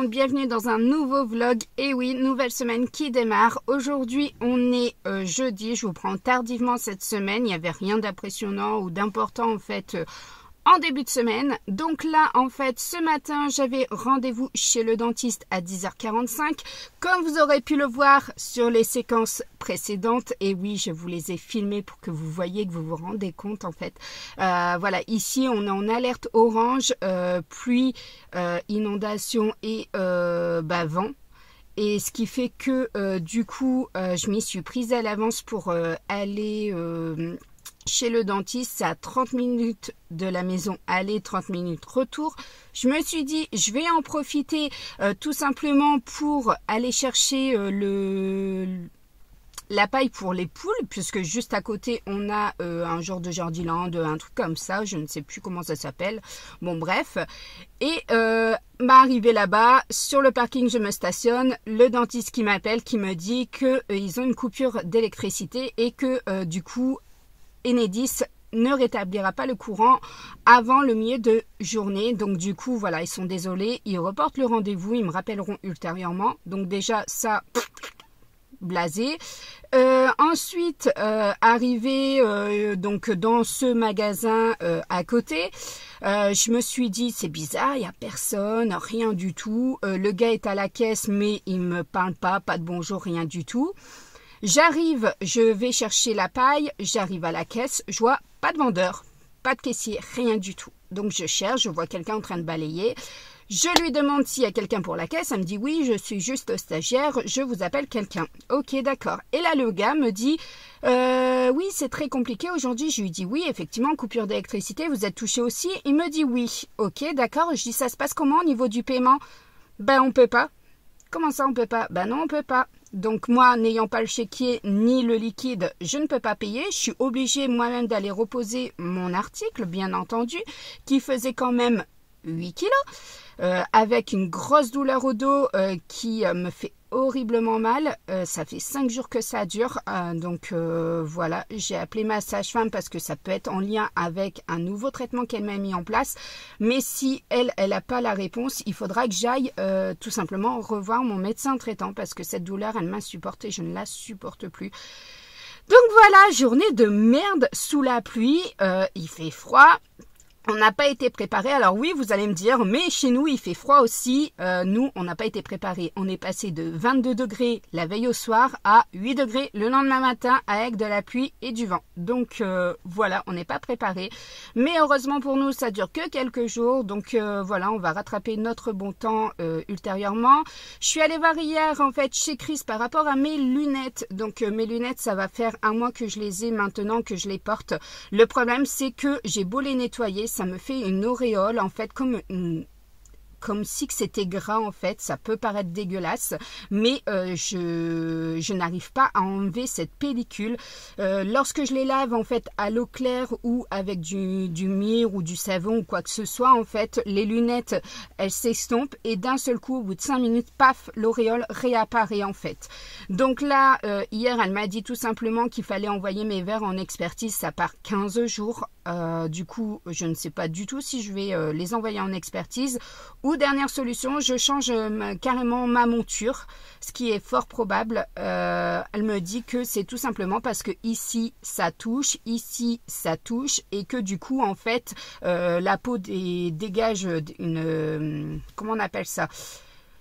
Bienvenue dans un nouveau vlog. Et oui, nouvelle semaine qui démarre. Aujourd'hui on est jeudi, je vous prends tardivement cette semaine, il n'y avait rien d'impressionnant ou d'important en fait en début de semaine. Donc là en fait ce matin j'avais rendez-vous chez le dentiste à 10h45 comme vous aurez pu le voir sur les séquences précédentes. Et oui, je vous les ai filmées pour que vous voyez, que vous vous rendez compte en fait. Voilà, ici on est en alerte orange, pluie, inondation et vent. Et ce qui fait que du coup je m'y suis prise à l'avance pour aller chez le dentiste. C'est à 30 minutes de la maison aller, 30 minutes retour. Je me suis dit je vais en profiter tout simplement pour aller chercher la paille pour les poules, puisque juste à côté on a un genre de Jardiland, un truc comme ça, je ne sais plus comment ça s'appelle, bon bref. Et arrivé là-bas, sur le parking je me stationne, le dentiste qui m'appelle, qui me dit que ils ont une coupure d'électricité et que du coup Enedis ne rétablira pas le courant avant le milieu de journée. Donc du coup voilà, ils sont désolés, ils reportent le rendez-vous, ils me rappelleront ultérieurement. Donc déjà ça, blasé. Ensuite arrivé donc dans ce magasin à côté, je me suis dit c'est bizarre, il n'y a personne, rien du tout. Le gars est à la caisse mais il me parle pas de bonjour, rien du tout. J'arrive, je vais chercher la paille, j'arrive à la caisse, je vois pas de vendeur, pas de caissier, rien du tout. Donc je cherche, je vois quelqu'un en train de balayer. Je lui demande s'il y a quelqu'un pour la caisse. Elle me dit oui, je suis juste stagiaire, je vous appelle quelqu'un. Ok, d'accord. Et là, le gars me dit oui, c'est très compliqué aujourd'hui. Je lui dis oui, effectivement, coupure d'électricité, vous êtes touché aussi. Il me dit oui. Ok, d'accord. Je dis ça se passe comment au niveau du paiement? Ben, on peut pas. Comment ça, on peut pas? Ben non, on peut pas. Donc moi, n'ayant pas le chéquier ni le liquide, je ne peux pas payer. Je suis obligée moi-même d'aller reposer mon article, bien entendu, qui faisait quand même 8 kilos, avec une grosse douleur au dos qui me fait horriblement mal. Ça fait 5 jours que ça dure. Donc voilà, j'ai appelé ma sage-femme parce que ça peut être en lien avec un nouveau traitement qu'elle m'a mis en place. Mais si elle n'a pas la réponse, il faudra que j'aille tout simplement revoir mon médecin traitant parce que cette douleur, elle m'insupporte et je ne la supporte plus. Donc voilà, journée de merde sous la pluie. Il fait froid. On n'a pas été préparé. Alors oui, vous allez me dire, mais chez nous, il fait froid aussi. Nous, on n'a pas été préparé. On est passé de 22 degrés la veille au soir à 8 degrés le lendemain matin avec de la pluie et du vent. Donc voilà, on n'est pas préparé. Mais heureusement pour nous, ça dure que quelques jours. Donc voilà, on va rattraper notre bon temps ultérieurement. Je suis allée voir hier en fait chez Chris par rapport à mes lunettes. Donc mes lunettes, ça va faire un mois que je les ai maintenant, que je les porte. Le problème, c'est que j'ai beau les nettoyer, ça me fait une auréole en fait comme si c'était gras en fait. Ça peut paraître dégueulasse, mais je n'arrive pas à enlever cette pellicule. Lorsque je les lave en fait à l'eau claire ou avec du myrrhe ou du savon ou quoi que ce soit, en fait les lunettes elles s'estompent et d'un seul coup au bout de 5 minutes, paf, l'auréole réapparaît en fait. Donc là hier elle m'a dit tout simplement qu'il fallait envoyer mes verres en expertise. Ça part 15 jours. Du coup je ne sais pas du tout si je vais les envoyer en expertise ou dernière solution, je change carrément ma monture, ce qui est fort probable. Elle me dit que c'est tout simplement parce que ici ça touche, ici ça touche et que du coup en fait la peau dégage une comment on appelle ça,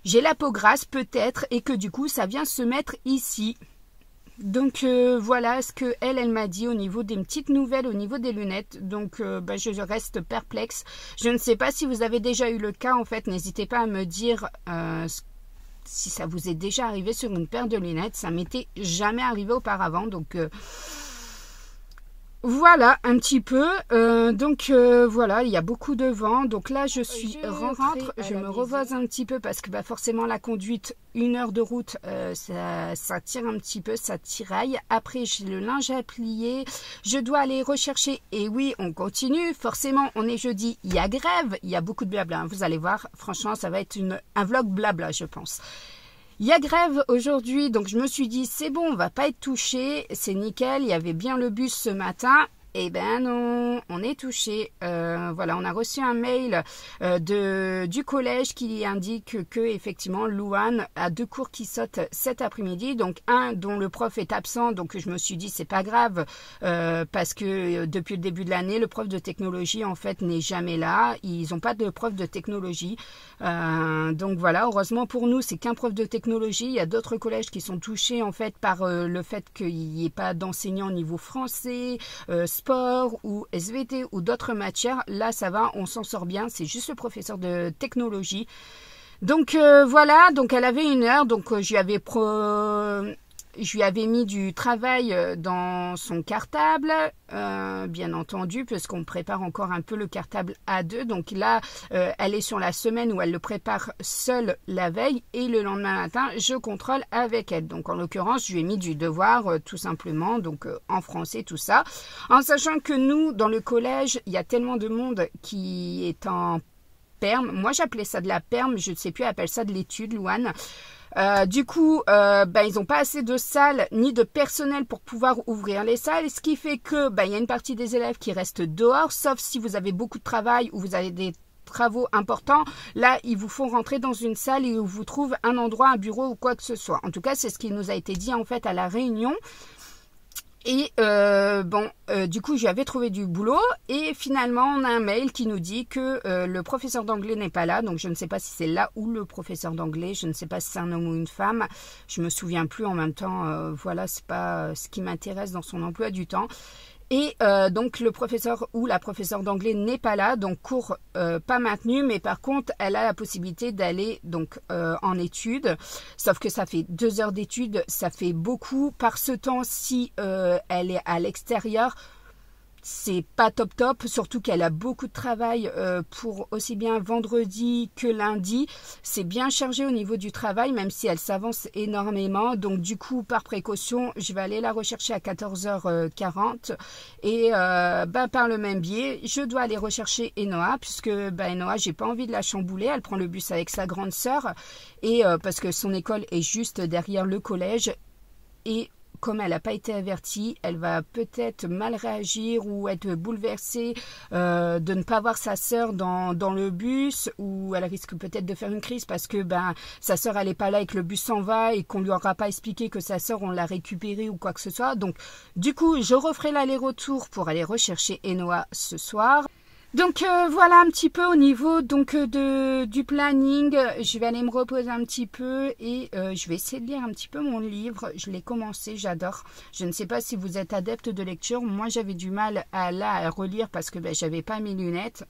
j'ai la peau grasse peut-être et que du coup ça vient se mettre ici. Donc voilà ce que elle m'a dit au niveau des petites nouvelles, au niveau des lunettes. Donc je reste perplexe. Je ne sais pas si vous avez déjà eu le cas, en fait. N'hésitez pas à me dire si ça vous est déjà arrivé sur une paire de lunettes. Ça m'était jamais arrivé auparavant. Donc voilà un petit peu. Voilà, il y a beaucoup de vent. Donc là, je rentre, je me repose un petit peu parce que forcément la conduite, 1 heure de route, ça tire un petit peu, ça tiraille. Après, j'ai le linge à plier. Je dois aller rechercher. Et oui, on continue. Forcément, on est jeudi. Il y a grève. Il y a beaucoup de blabla. Vous allez voir. Franchement, ça va être un vlog blabla, je pense. Il y a grève aujourd'hui, donc je me suis dit, c'est bon, on va pas être touché, c'est nickel, il y avait bien le bus ce matin. Eh ben non, on est touché. Voilà, on a reçu un mail du collège qui indique que effectivement Louane a 2 cours qui sautent cet après-midi. Donc un dont le prof est absent. Donc je me suis dit c'est pas grave parce que depuis le début de l'année, le prof de technologie en fait n'est jamais là. Ils n'ont pas de prof de technologie. Donc voilà, heureusement pour nous, c'est qu'un prof de technologie. Il y a d'autres collèges qui sont touchés en fait par le fait qu'il n'y ait pas d'enseignants au niveau français, sport ou SVT ou d'autres matières. Là ça va, on s'en sort bien, c'est juste le professeur de technologie. Donc voilà, donc elle avait 1 heure, donc je lui avais mis du travail dans son cartable, bien entendu, puisqu'on prépare encore un peu le cartable A2. Donc là, elle est sur la semaine où elle le prépare seule la veille et le lendemain matin, je contrôle avec elle. Donc en l'occurrence, je lui ai mis du devoir tout simplement, donc en français, tout ça. En sachant que nous, dans le collège, il y a tellement de monde qui est en perme. Moi, j'appelais ça de la perme, je ne sais plus, elle appelle ça de l'étude, Louane. Du coup, ils n'ont pas assez de salles ni de personnel pour pouvoir ouvrir les salles, ce qui fait que il y a une partie des élèves qui restent dehors, sauf si vous avez beaucoup de travail ou vous avez des travaux importants. Là, ils vous font rentrer dans une salle et où vous trouvent un endroit, un bureau ou quoi que ce soit. En tout cas, c'est ce qui nous a été dit en fait à la réunion. Et du coup, j'avais trouvé du boulot et finalement, on a un mail qui nous dit que le professeur d'anglais n'est pas là. Donc, je ne sais pas si c'est là ou le professeur d'anglais. Je ne sais pas si c'est un homme ou une femme. Je me souviens plus. En même temps, voilà, c'est pas ce qui m'intéresse dans son emploi du temps. Et donc le professeur ou la professeure d'anglais n'est pas là, donc cours pas maintenu, mais par contre elle a la possibilité d'aller donc en études, sauf que ça fait 2 heures d'études, ça fait beaucoup. Par ce temps, si elle est à l'extérieur, c'est pas top, surtout qu'elle a beaucoup de travail pour aussi bien vendredi que lundi. C'est bien chargé au niveau du travail, même si elle s'avance énormément. Donc du coup, par précaution, je vais aller la rechercher à 14h40. Et par le même biais, je dois aller rechercher Enoa, puisque Enoa, j'ai pas envie de la chambouler. Elle prend le bus avec sa grande sœur, et parce que son école est juste derrière le collège. Et comme elle n'a pas été avertie, elle va peut-être mal réagir ou être bouleversée de ne pas voir sa sœur dans le bus, ou elle risque peut-être de faire une crise parce que sa sœur elle n'est pas là et que le bus s'en va et qu'on lui aura pas expliqué que sa sœur on l'a récupérée ou quoi que ce soit. Donc du coup je referai l'aller-retour pour aller rechercher Enoa ce soir. Donc voilà un petit peu au niveau donc du planning. Je vais aller me reposer un petit peu et je vais essayer de lire un petit peu mon livre. Je l'ai commencé, j'adore. Je ne sais pas si vous êtes adepte de lecture. Moi j'avais du mal à relire parce que j'avais pas mes lunettes.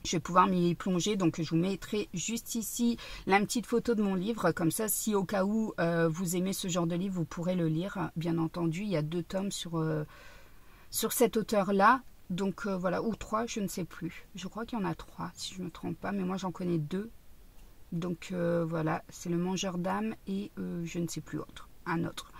Je vais pouvoir m'y plonger, donc je vous mettrai juste ici la petite photo de mon livre. Comme ça, si au cas où vous aimez ce genre de livre, vous pourrez le lire. Bien entendu, il y a 2 tomes sur cet auteur-là. Donc voilà, ou 3, je ne sais plus. Je crois qu'il y en a 3, si je ne me trompe pas, mais moi j'en connais 2. Donc voilà, c'est Le Mangeur d'âme et je ne sais plus un autre.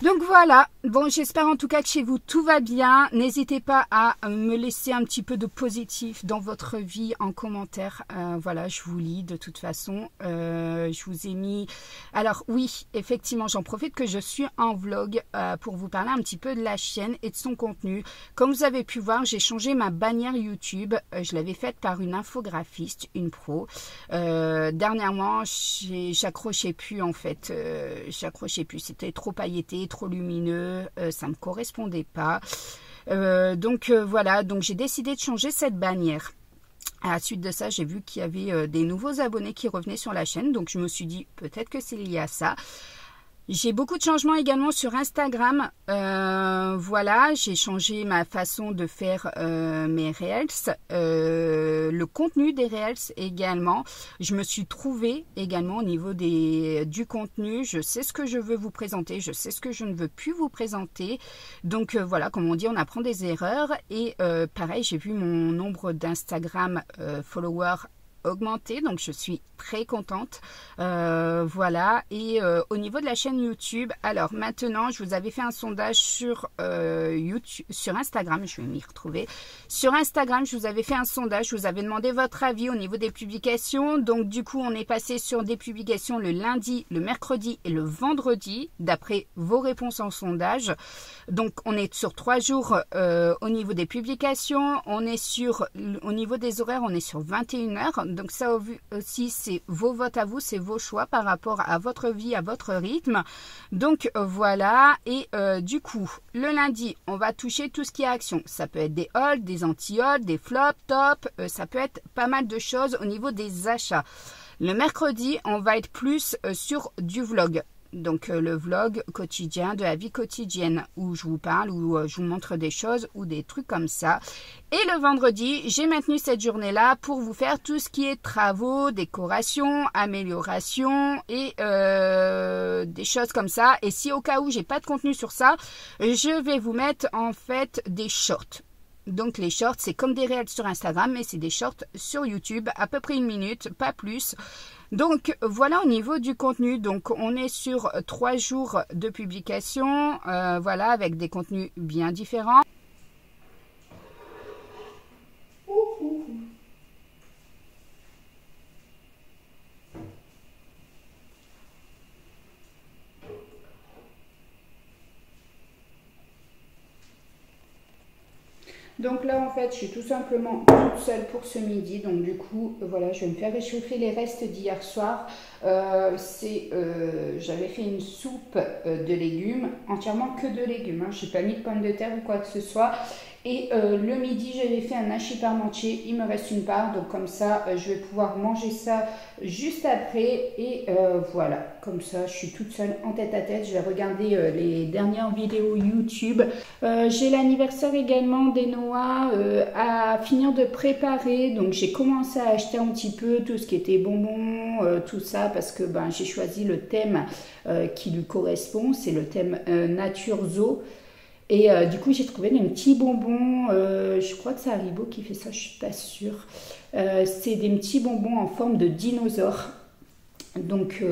Donc voilà, bon j'espère en tout cas que chez vous tout va bien. N'hésitez pas à me laisser un petit peu de positif dans votre vie en commentaire. Voilà, je vous lis de toute façon. Je vous ai mis... Alors oui, effectivement, j'en profite que je suis en vlog pour vous parler un petit peu de la chaîne et de son contenu. Comme vous avez pu voir, j'ai changé ma bannière YouTube. Je l'avais faite par une infographiste, une pro. Dernièrement, j'accrochais plus en fait. J'accrochais plus, c'était trop pailleté, trop lumineux, ça me correspondait pas. Voilà, donc j'ai décidé de changer cette bannière. À la suite de ça, j'ai vu qu'il y avait des nouveaux abonnés qui revenaient sur la chaîne, donc je me suis dit peut-être que c'est lié à ça. J'ai beaucoup de changements également sur Instagram. Voilà, j'ai changé ma façon de faire mes Reels, le contenu des Reels également. Je me suis trouvée également au niveau du contenu. Je sais ce que je veux vous présenter, je sais ce que je ne veux plus vous présenter. Donc voilà, comme on dit, on apprend des erreurs. Et pareil, j'ai vu mon nombre d'Instagram followers augmenté, donc je suis très contente. Voilà, et au niveau de la chaîne YouTube, alors maintenant je vous avais fait un sondage sur YouTube, sur Instagram, je vais m'y retrouver. Sur Instagram, je vous avais fait un sondage, je vous avais demandé votre avis au niveau des publications. Donc du coup, on est passé sur des publications le lundi, le mercredi et le vendredi, d'après vos réponses en sondage. Donc on est sur 3 jours au niveau des publications, on est sur, au niveau des horaires, on est sur 21h. Donc ça aussi, c'est vos votes à vous, c'est vos choix par rapport à votre vie, à votre rythme. Donc voilà, et du coup, le lundi, on va toucher tout ce qui est action. Ça peut être des holds, des anti-holds, des flops, tops, ça peut être pas mal de choses au niveau des achats. Le mercredi, on va être plus sur du vlog. Donc le vlog quotidien de la vie quotidienne où je vous parle, où je vous montre des choses ou des trucs comme ça. Et le vendredi, j'ai maintenu cette journée-là pour vous faire tout ce qui est travaux, décoration, amélioration et des choses comme ça. Et si au cas où j'ai pas de contenu sur ça, je vais vous mettre en fait des shorts. Donc les shorts, c'est comme des réels sur Instagram, mais c'est des shorts sur YouTube, à peu près 1 minute, pas plus. Donc voilà au niveau du contenu. Donc on est sur 3 jours de publication, voilà, avec des contenus bien différents. Donc là, en fait, je suis tout simplement toute seule pour ce midi. Donc du coup, voilà, je vais me faire réchauffer les restes d'hier soir. J'avais fait une soupe de légumes, entièrement que de légumes. Hein. Je n'ai pas mis de pommes de terre ou quoi que ce soit. Et le midi, j'avais fait un hachis parmentier. Il me reste une part. Donc comme ça, je vais pouvoir manger ça juste après. Et voilà, comme ça, je suis toute seule en tête à tête. Je vais regarder les dernières vidéos YouTube. J'ai l'anniversaire également des Noah à finir de préparer. Donc j'ai commencé à acheter un petit peu tout ce qui était bonbons, tout ça. Parce que ben, j'ai choisi le thème qui lui correspond. C'est le thème Nature Zoo. Et du coup, j'ai trouvé des petits bonbons, je crois que c'est Haribo qui fait ça, je suis pas sûre. C'est des petits bonbons en forme de dinosaures. Donc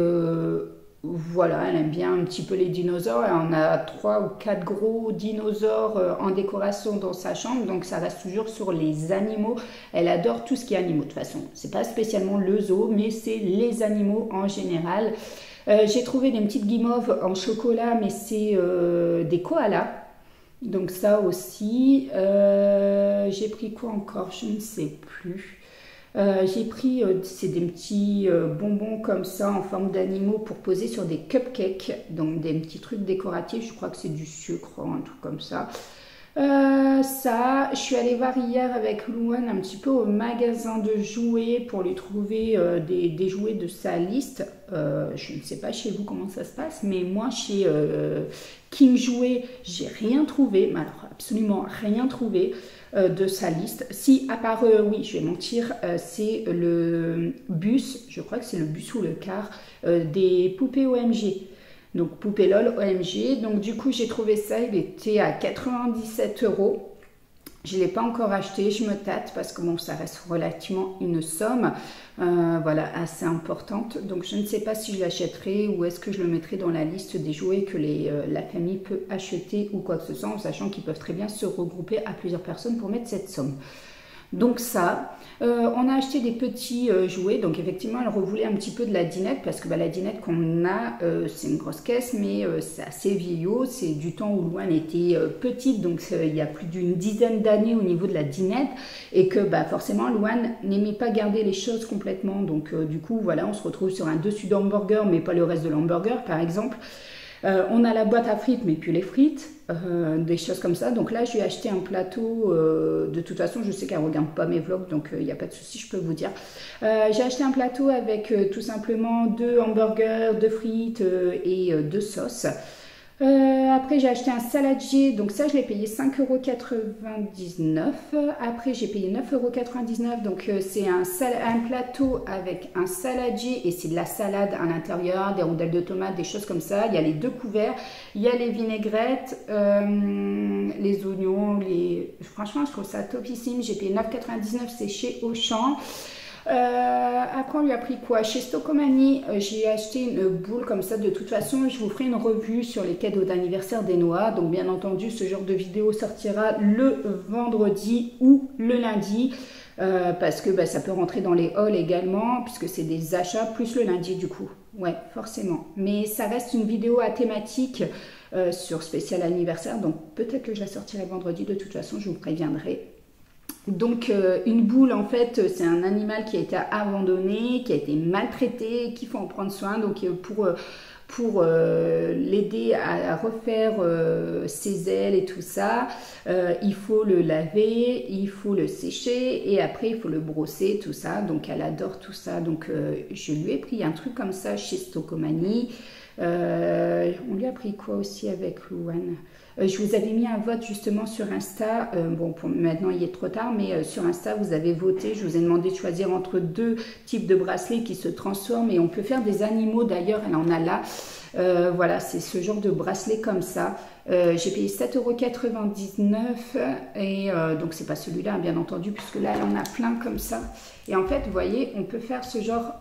voilà, elle aime bien un petit peu les dinosaures. Elle en a 3 ou 4 gros dinosaures en décoration dans sa chambre. Donc ça reste toujours sur les animaux. Elle adore tout ce qui est animaux de toute façon. C'est pas spécialement le zoo, mais c'est les animaux en général. J'ai trouvé des petites guimauves en chocolat, mais c'est des koalas. Donc ça aussi, j'ai pris quoi encore? Je ne sais plus. J'ai pris, c'est des petits bonbons comme ça en forme d'animaux pour poser sur des cupcakes. Donc des petits trucs décoratifs, je crois que c'est du sucre, un truc comme ça. Ça, je suis allée voir hier avec Louane un petit peu au magasin de jouets pour lui trouver des jouets de sa liste. Je ne sais pas chez vous comment ça se passe, mais moi chez King Jouets, j'ai rien trouvé, mais alors absolument rien trouvé de sa liste. Si, à part, oui, je vais mentir, c'est le bus, je crois que c'est le bus ou le car des poupées OMG. Donc poupée LOL OMG. Donc du coup j'ai trouvé ça, il était à 97 €. Je ne l'ai pas encore acheté, je me tâte parce que bon, ça reste relativement une somme voilà, assez importante. Donc je ne sais pas si je l'achèterai ou est-ce que je le mettrai dans la liste des jouets que la famille peut acheter ou quoi que ce soit, en sachant qu'ils peuvent très bien se regrouper à plusieurs personnes pour mettre cette somme. Donc ça, on a acheté des petits jouets, donc effectivement elle revoulait un petit peu de la dinette, parce que bah, la dinette qu'on a, c'est une grosse caisse, mais c'est assez vieillot, c'est du temps où Louane était petite, donc il y a plus d'une dizaine d'années au niveau de la dinette, et que bah, forcément Louane n'aimait pas garder les choses complètement, donc du coup voilà, on se retrouve sur un dessus d'hamburger, mais pas le reste de l'hamburger par exemple. On a la boîte à frites, mais plus les frites, des choses comme ça. Donc là, je lui ai acheté un plateau. De toute façon, je sais qu'elle ne regarde pas mes vlogs, donc il n'y a pas de souci, je peux vous dire. J'ai acheté un plateau avec tout simplement 2 hamburgers, 2 frites et 2 sauces. Après j'ai acheté un saladier, donc ça je l'ai payé 5,99 €. Après j'ai payé 9,99 €, donc c'est un plateau avec un saladier et c'est de la salade à l'intérieur, des rondelles de tomates, des choses comme ça. Il y a les 2 couverts, il y a les vinaigrettes, les oignons, franchement je trouve ça topissime. J'ai payé 9,99 €, c'est chez Auchan. Après on lui a pris quoi? Chez Stocomanie, j'ai acheté une boule comme ça. De toute façon je vous ferai une revue sur les cadeaux d'anniversaire des Noah, donc bien entendu ce genre de vidéo sortira le vendredi ou le lundi, parce que ça peut rentrer dans les hauls également, puisque c'est des achats plus le lundi du coup, ouais forcément, mais ça reste une vidéo à thématique sur spécial anniversaire, donc peut-être que je la sortirai vendredi. De toute façon je vous préviendrai. Donc une boule en fait c'est un animal qui a été abandonné, qui a été maltraité, qu'il faut en prendre soin. Donc pour l'aider à refaire ses ailes et tout ça, il faut le laver, il faut le sécher et après il faut le brosser, tout ça. Donc elle adore tout ça, donc je lui ai pris un truc comme ça chez Stocomanie. On lui a pris quoi aussi avec Louane? Je vous avais mis un vote justement sur Insta, bon pour maintenant il est trop tard, mais sur Insta vous avez voté, je vous ai demandé de choisir entre 2 types de bracelets qui se transforment et on peut faire des animaux, d'ailleurs elle en a là, voilà c'est ce genre de bracelet comme ça. J'ai payé 7,99 € et donc c'est pas celui-là bien entendu, puisque là elle en a plein comme ça, et en fait vous voyez on peut faire ce genre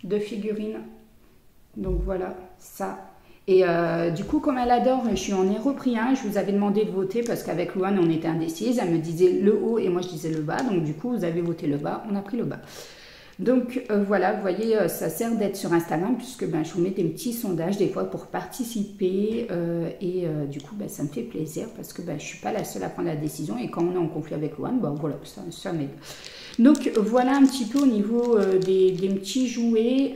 de figurines, donc voilà ça. Et du coup, comme elle adore, je lui en ai repris un. Je vous avais demandé de voter parce qu'avec Louane, on était indécises. Elle me disait le haut et moi, je disais le bas. Donc, du coup, vous avez voté le bas. On a pris le bas. Donc, voilà, vous voyez, ça sert d'être sur Instagram puisque je vous mets des petits sondages des fois pour participer. Du coup, ça me fait plaisir parce que je ne suis pas la seule à prendre la décision. Et quand on est en conflit avec Louane, voilà, ça m'aide. Donc, voilà un petit peu au niveau des petits jouets.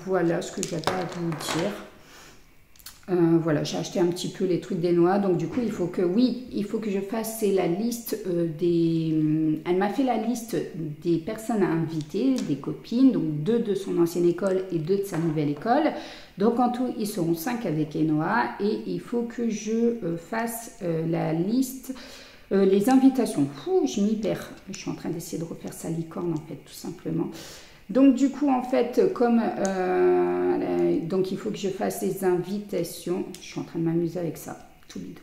Voilà ce que j'avais à vous dire. Voilà, j'ai acheté un petit peu les trucs des Noah, donc du coup il faut que je fasse, c'est la liste elle m'a fait la liste des personnes à inviter, des copines, donc 2 de son ancienne école et 2 de sa nouvelle école, donc en tout ils seront 5 avec les Noah, et il faut que je fasse la liste, les invitations. Je m'y perds, je suis en train d'essayer de refaire sa licorne en fait, tout simplement. Donc du coup en fait comme donc il faut que je fasse les invitations, je suis en train de m'amuser avec ça, tout bidon.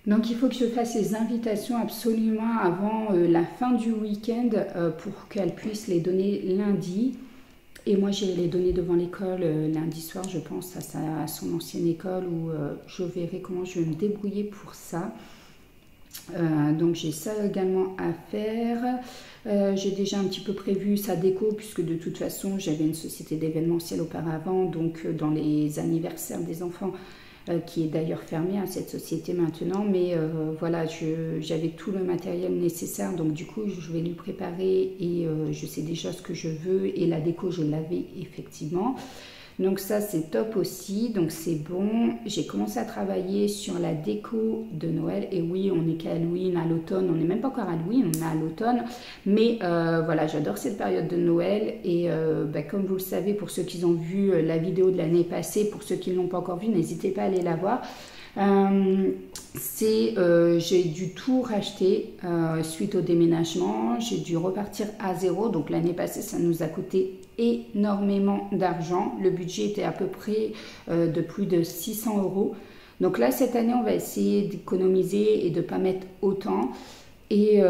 Donc il faut que je fasse les invitations absolument avant la fin du week-end pour qu'elle puisse les donner lundi. Et moi j'ai les donner devant l'école lundi soir, je pense à son ancienne école, où je verrai comment je vais me débrouiller pour ça. Donc j'ai ça également à faire. J'ai déjà un petit peu prévu sa déco, puisque de toute façon j'avais une société d'événementiel auparavant, donc dans les anniversaires des enfants, qui est d'ailleurs fermée à cette société maintenant, mais voilà, j'avais tout le matériel nécessaire, donc du coup je vais lui préparer et je sais déjà ce que je veux, et la déco je l'avais effectivement. Donc ça c'est top aussi, donc c'est bon. J'ai commencé à travailler sur la déco de Noël, et oui on n'est qu'à Halloween, à l'automne, on n'est même pas encore à Halloween, on est à l'automne, mais voilà, j'adore cette période de Noël, et comme vous le savez, pour ceux qui ont vu la vidéo de l'année passée, pour ceux qui ne l'ont pas encore vue, n'hésitez pas à aller la voir. J'ai dû tout racheter suite au déménagement, j'ai dû repartir à zéro, donc l'année passée ça nous a coûté énormément d'argent. Le budget était à peu près de plus de 600 €. Donc là cette année on va essayer d'économiser et de ne pas mettre autant. Et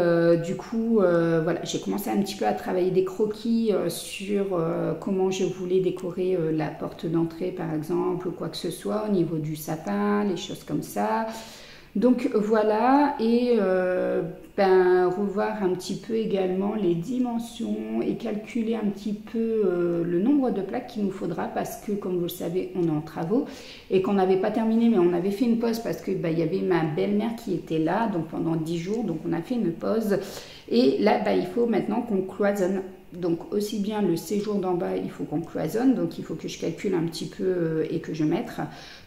du coup, voilà, j'ai commencé un petit peu à travailler des croquis sur comment je voulais décorer la porte d'entrée par exemple, ou quoi que ce soit, au niveau du sapin, les choses comme ça. Donc voilà, et revoir un petit peu également les dimensions et calculer un petit peu le nombre de plaques qu'il nous faudra, parce que comme vous le savez on est en travaux et qu'on n'avait pas terminé, mais on avait fait une pause parce que il y avait ma belle-mère qui était là, donc pendant 10 jours, donc on a fait une pause, et là il faut maintenant qu'on cloisonne. Donc aussi bien le séjour d'en bas, il faut qu'on cloisonne, donc il faut que je calcule un petit peu et que je mette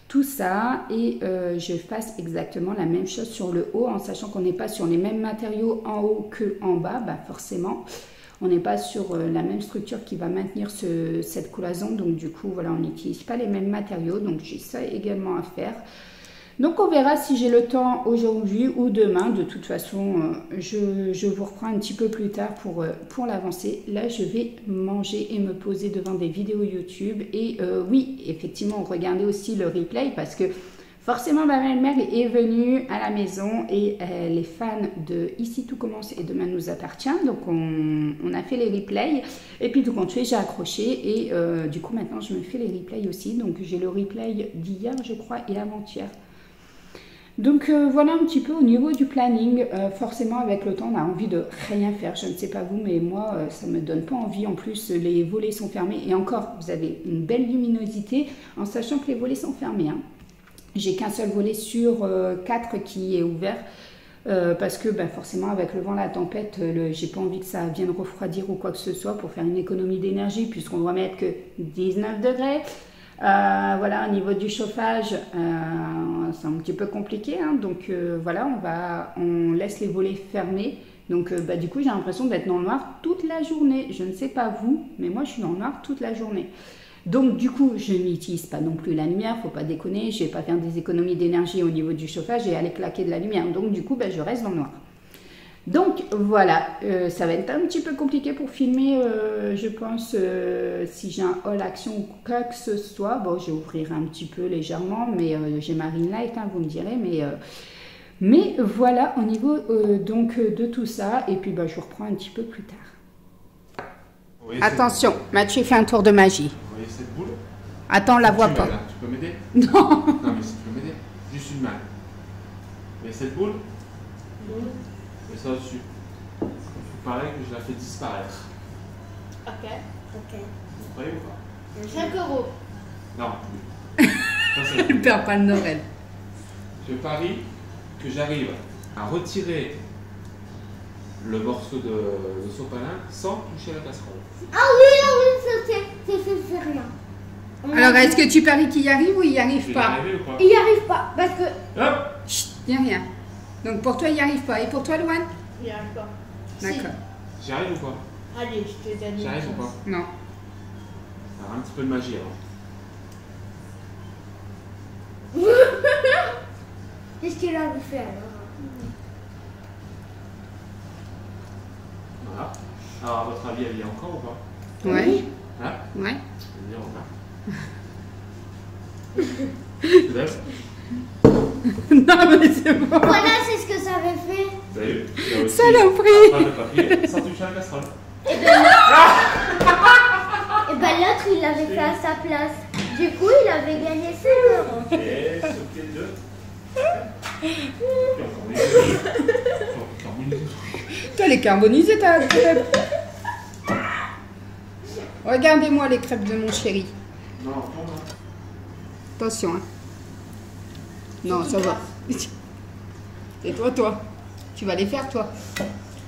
tout ça et je fasse exactement la même chose sur le haut, en sachant qu'on n'est pas sur les mêmes matériaux en haut que en bas, bah forcément on n'est pas sur la même structure qui va maintenir cette cloison, donc du coup voilà, on n'utilise pas les mêmes matériaux, donc j'ai ça également à faire. Donc on verra si j'ai le temps aujourd'hui ou demain. De toute façon, je vous reprends un petit peu plus tard pour l'avancée. Là, je vais manger et me poser devant des vidéos YouTube. Et oui, effectivement, regardez aussi le replay parce que forcément, ma belle-mère est venue à la maison et elle est fan de Ici tout commence et demain nous appartient. Donc on a fait les replays et puis tout compte fait, j'ai accroché et du coup maintenant je me fais les replays aussi. Donc j'ai le replay d'hier je crois et avant-hier. Donc voilà un petit peu au niveau du planning. Forcément avec le temps on a envie de rien faire, je ne sais pas vous mais moi ça me donne pas envie. En plus les volets sont fermés et encore vous avez une belle luminosité en sachant que les volets sont fermés hein. J'ai qu'un seul volet sur 4 qui est ouvert parce que bah, forcément avec le vent, la tempête, j'ai pas envie que ça vienne refroidir ou quoi que ce soit pour faire une économie d'énergie puisqu'on doit mettre que 19 degrés. Voilà, au niveau du chauffage, c'est un petit peu compliqué, hein, donc voilà, on laisse les volets fermés. Donc bah, du coup, j'ai l'impression d'être dans le noir toute la journée. Je ne sais pas vous, mais moi, je suis dans le noir toute la journée. Donc du coup, je n'utilise pas non plus la lumière, faut pas déconner. Je vais pas faire des économies d'énergie au niveau du chauffage et aller claquer de la lumière. Donc du coup, bah, je reste dans le noir. Donc voilà, ça va être un petit peu compliqué pour filmer, je pense, si j'ai un haul action ou quoi que ce soit. Bon, je vais ouvrir un petit peu légèrement, mais j'ai ma ring light, hein, vous me direz, mais voilà au niveau donc de tout ça. Et puis bah, je vous reprends un petit peu plus tard. Oui, attention, Mathieu fait un tour de magie. Vous voyez cette boule? Attends, on la voit pas. Là, tu peux m'aider? Non. Non, mais si tu peux m'aider, juste une main. Vous voyez cette boule? Oui. Et ça au-dessus. Il paraît que je la fais disparaître. Ok. Ok. Vous croyez ou pas? 5 euros. Non. Elle perd pas le Noël. Je parie que j'arrive à retirer le morceau de sopalin sans toucher la casserole. Ah oui, c'est rien. Alors, est-ce que tu paries qu'il y arrive ou il n'y arrive pas? Il n'y arrive pas, parce que... Hop. Chut, il n'y a rien. Donc pour toi, il n'y arrive pas. Et pour toi, Louane? Il n'y arrive pas. D'accord. Si. J'y arrive ou pas? Allez, je te donne. J'y arrive ou pas? Non. Alors, un petit peu de magie alors. Qu'est-ce qu'il a fait alors? Voilà. Alors, à votre avis, elle y est encore ou pas? Oui. Hein? Oui. Elle y est encore. Non mais c'est bon. Voilà, c'est ce que ça avait fait. Vous avez vu? Saloperie. Pas de papier, sans toucher la casserole. Et ben l'autre, il l'avait fait à sa place. Du coup, il avait gagné 5 euros. Et sauté de... Toi, les carbonisés, t'as crêpes. Regardez-moi les crêpes de mon chéri. Non, non. Attention, hein. Non, ça va. C'est toi. Tu vas les faire, toi.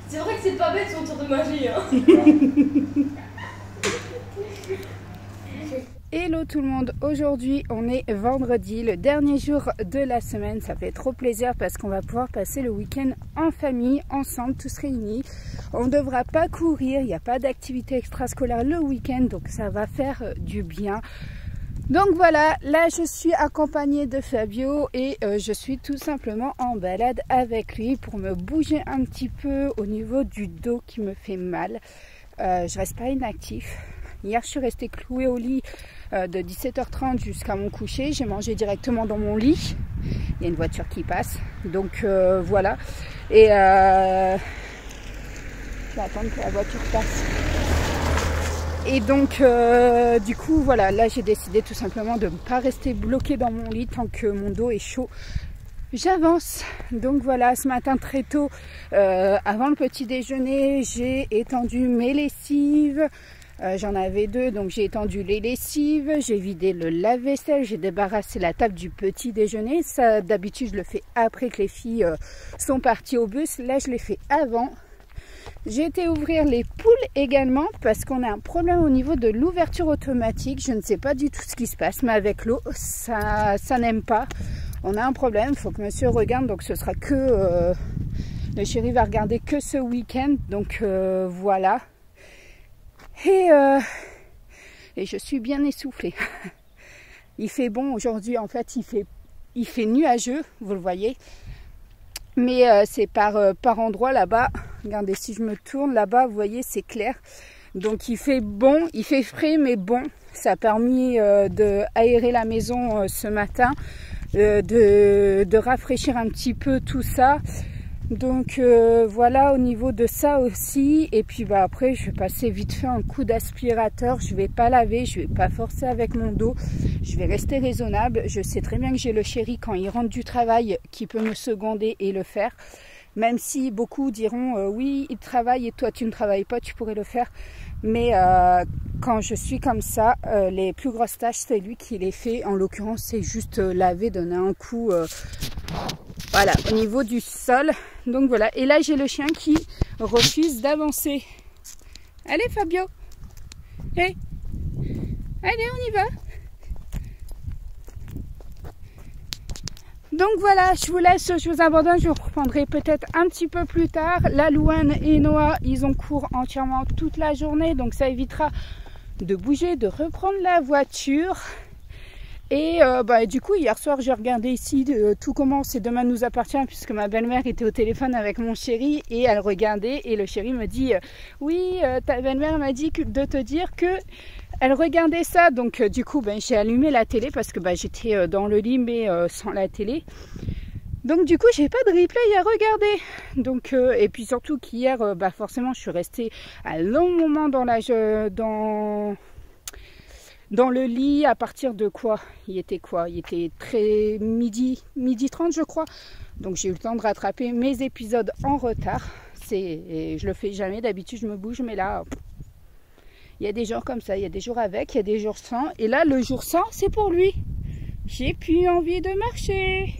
C'est vrai que c'est pas bête son tour de magie, hein. Hello tout le monde, aujourd'hui on est vendredi, le dernier jour de la semaine. Ça fait trop plaisir parce qu'on va pouvoir passer le week-end en famille, ensemble, tous réunis. On ne devra pas courir, il n'y a pas d'activité extrascolaire le week-end, donc ça va faire du bien. Donc voilà, là je suis accompagnée de Fabio et je suis tout simplement en balade avec lui pour me bouger un petit peu au niveau du dos qui me fait mal. Je reste pas inactif. Hier je suis restée clouée au lit de 17h30 jusqu'à mon coucher. J'ai mangé directement dans mon lit. Il y a une voiture qui passe. Donc voilà. Et je vais attendre que la voiture passe. Et donc, du coup, voilà, là j'ai décidé tout simplement de ne pas rester bloquée dans mon lit tant que mon dos est chaud. J'avance. Donc voilà, ce matin très tôt, avant le petit déjeuner, j'ai étendu mes lessives. J'en avais 2, donc j'ai étendu les lessives, j'ai vidé le lave-vaisselle, j'ai débarrassé la table du petit déjeuner. Ça, d'habitude, je le fais après que les filles sont parties au bus. Là, je l'ai fait avant. J'ai été ouvrir les poules également parce qu'on a un problème au niveau de l'ouverture automatique. Je ne sais pas du tout ce qui se passe, mais avec l'eau, ça n'aime pas. On a un problème, il faut que monsieur regarde, donc ce sera que... le chéri va regarder que ce week-end, donc voilà. Et je suis bien essoufflée. Il fait bon aujourd'hui, en fait, il fait nuageux, vous le voyez. Mais c'est par endroits là-bas. Regardez, si je me tourne là-bas, vous voyez, c'est clair. Donc il fait bon, il fait frais, mais bon. Ça a permis d'aérer la maison ce matin, de rafraîchir un petit peu tout ça. Donc voilà au niveau de ça aussi. Et puis bah, après je vais passer vite fait un coup d'aspirateur. Je vais pas laver, je vais pas forcer avec mon dos. Je vais rester raisonnable. Je sais très bien que j'ai le chéri quand il rentre du travail qui peut me seconder et le faire. Même si beaucoup diront oui il travaille et toi tu ne travailles pas, tu pourrais le faire. Mais quand je suis comme ça, les plus grosses tâches c'est lui qui les fait. En l'occurrence c'est juste laver, donner un coup... voilà, au niveau du sol. Donc voilà. Et là, j'ai le chien qui refuse d'avancer. Allez, Fabio. Hey. Allez, on y va. Donc voilà, je vous laisse, je vous abandonne. Je vous reprendrai peut-être un petit peu plus tard. La Louane et Noah, ils ont cours entièrement toute la journée. Donc ça évitera de bouger, de reprendre la voiture. Et du coup hier soir j'ai regardé ici Tout commence et demain nous appartient, puisque ma belle-mère était au téléphone avec mon chéri et elle regardait et le chéri me dit oui ta belle-mère m'a dit de te dire que elle regardait ça. Donc du coup j'ai allumé la télé parce que j'étais dans le lit mais sans la télé. Donc du coup j'ai pas de replay à regarder. Donc et puis surtout qu'hier forcément je suis restée un long moment dans le lit. À partir de quoi? Il était très midi 30 je crois. Donc j'ai eu le temps de rattraper mes épisodes en retard. Je le fais jamais, d'habitude je me bouge, mais là il y a des jours comme ça, il y a des jours avec, il y a des jours sans. Et là le jour sans c'est pour lui. J'ai plus envie de marcher.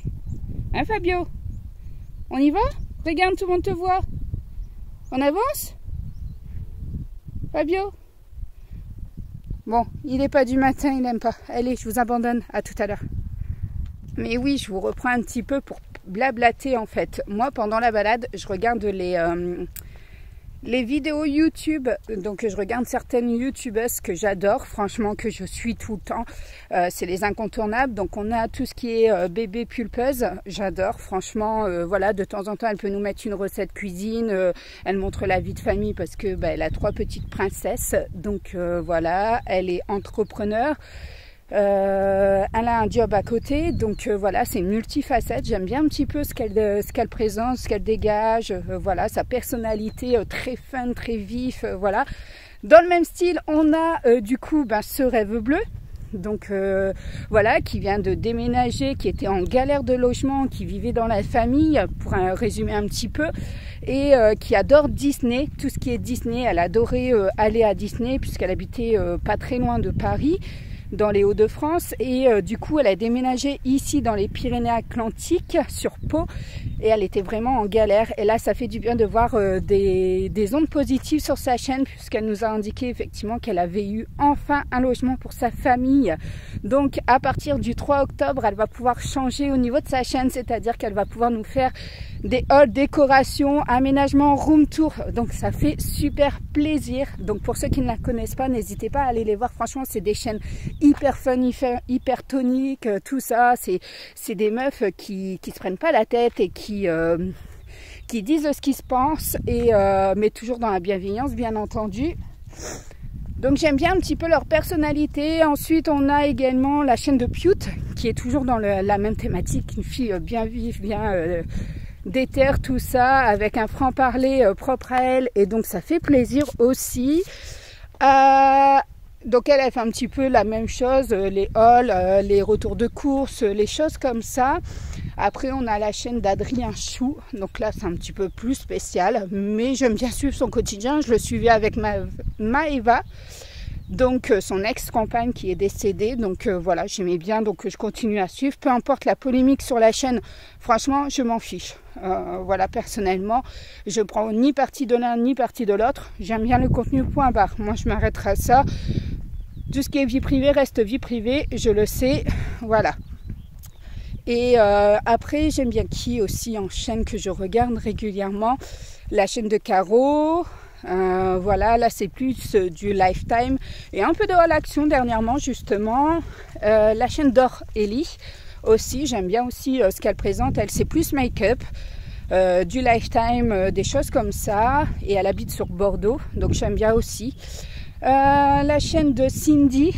Hein Fabio? On y va? Regarde, tout le monde te voit. On avance? Fabio? Bon, il n'est pas du matin, il n'aime pas. Allez, je vous abandonne, à tout à l'heure. Mais oui, je vous reprends un petit peu pour blablater en fait. Moi, pendant la balade, je regarde les vidéos YouTube. Donc, je regarde certaines YouTubeuses que j'adore, franchement, que je suis tout le temps. C'est les incontournables. Donc, on a tout ce qui est bébé pulpeuse. J'adore, franchement. Voilà, de temps en temps, elle peut nous mettre une recette cuisine. Elle montre la vie de famille parce que elle a 3 petites princesses. Donc, voilà, elle est entrepreneur. Elle a un job à côté, donc voilà, c'est multifacette. J'aime bien un petit peu ce qu'elle présente, ce qu'elle dégage, voilà, sa personnalité très fun, très vif, voilà. Dans le même style, on a du coup ce rêve bleu. Donc voilà, qui vient de déménager, qui était en galère de logement, qui vivait dans la famille, pour résumer un petit peu, et qui adore Disney, tout ce qui est Disney. Elle adorait aller à Disney puisqu'elle habitait pas très loin de Paris, dans les Hauts-de-France, et du coup elle a déménagé ici dans les Pyrénées-Atlantiques sur Pau, et elle était vraiment en galère. Et là ça fait du bien de voir des ondes positives sur sa chaîne, puisqu'elle nous a indiqué effectivement qu'elle avait eu enfin un logement pour sa famille. Donc à partir du 3 octobre elle va pouvoir changer au niveau de sa chaîne, c'est-à-dire qu'elle va pouvoir nous faire des halls, décorations, aménagements, room tour. Donc ça fait super plaisir. Donc pour ceux qui ne la connaissent pas, n'hésitez pas à aller les voir. Franchement, c'est des chaînes hyper fun, hyper toniques, tout ça. C'est des meufs qui se prennent pas la tête et qui disent ce qu'ils se pensent, et mais toujours dans la bienveillance, bien entendu. Donc j'aime bien un petit peu leur personnalité. Ensuite on a également la chaîne de Pute, qui est toujours dans la même thématique, une fille bien vive, bien déterre, tout ça, avec un franc-parler propre à elle, et donc ça fait plaisir aussi. Donc elle fait un petit peu la même chose, les hauls, les retours de course, les choses comme ça. Après on a la chaîne d'Adrien Chou, donc là c'est un petit peu plus spécial, mais j'aime bien suivre son quotidien. Je le suivais avec Maëva, Donc son ex-compagne qui est décédée, donc voilà, j'aimais bien, donc je continue à suivre, peu importe la polémique sur la chaîne, franchement je m'en fiche. Voilà, personnellement, je prends ni parti de l'un ni parti de l'autre, j'aime bien le contenu point barre, moi je m'arrêterai à ça. Tout ce qui est vie privée reste vie privée, je le sais, voilà. Et après, j'aime bien qui aussi en chaîne que je regarde régulièrement, la chaîne de Caro. Voilà, là c'est plus du Lifetime et un peu de All Action dernièrement justement. La chaîne d'Or Ellie aussi, j'aime bien aussi ce qu'elle présente. Elle c'est plus make-up, du Lifetime, des choses comme ça. Et elle habite sur Bordeaux, donc j'aime bien aussi. La chaîne de Cindy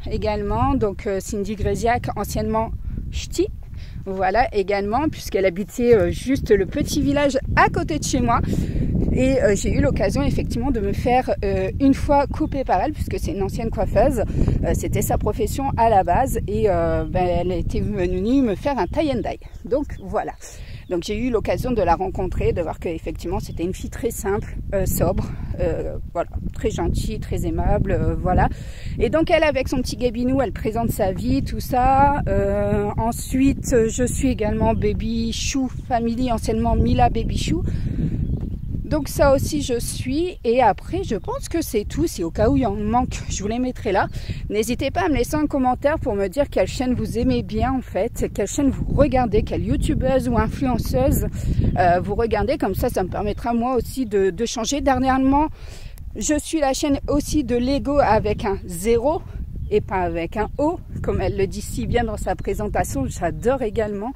également, donc Cindy Gréziac, anciennement Ch'ti. Voilà également, puisqu'elle habitait juste le petit village à côté de chez moi. Et j'ai eu l'occasion effectivement de me faire une fois couper par elle, puisque c'est une ancienne coiffeuse. C'était sa profession à la base. Et elle était venue me faire un tie and dye. Donc voilà. Donc j'ai eu l'occasion de la rencontrer, de voir qu'effectivement c'était une fille très simple, sobre, voilà, très gentille, très aimable, voilà. Et donc elle avec son petit gabinou, elle présente sa vie, tout ça. Ensuite je suis également Baby Chou Family, anciennement Mila Baby Chou. Donc ça aussi je suis, et après je pense que c'est tout. Si au cas où il en manque, je vous les mettrai là. N'hésitez pas à me laisser un commentaire pour me dire quelle chaîne vous aimez bien en fait, quelle chaîne vous regardez, quelle youtubeuse ou influenceuse vous regardez, comme ça me permettra moi aussi de changer. Dernièrement je suis la chaîne aussi de Lego avec un 0 et pas avec un O, comme elle le dit si bien dans sa présentation, j'adore également.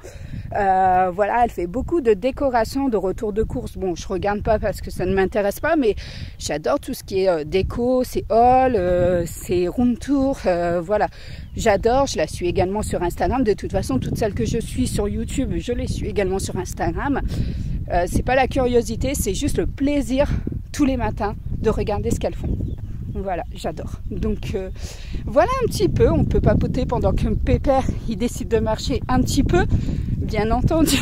Voilà, elle fait beaucoup de décoration, de retour de course. Bon, je regarde pas parce que ça ne m'intéresse pas, mais j'adore tout ce qui est déco, c'est haul, c'est room tour, voilà. J'adore, je la suis également sur Instagram. De toute façon, toutes celles que je suis sur YouTube, je les suis également sur Instagram. C'est pas la curiosité, c'est juste le plaisir tous les matins de regarder ce qu'elles font. Voilà, j'adore. Donc voilà un petit peu, on peut papoter pendant que Pépère il décide de marcher un petit peu, bien entendu.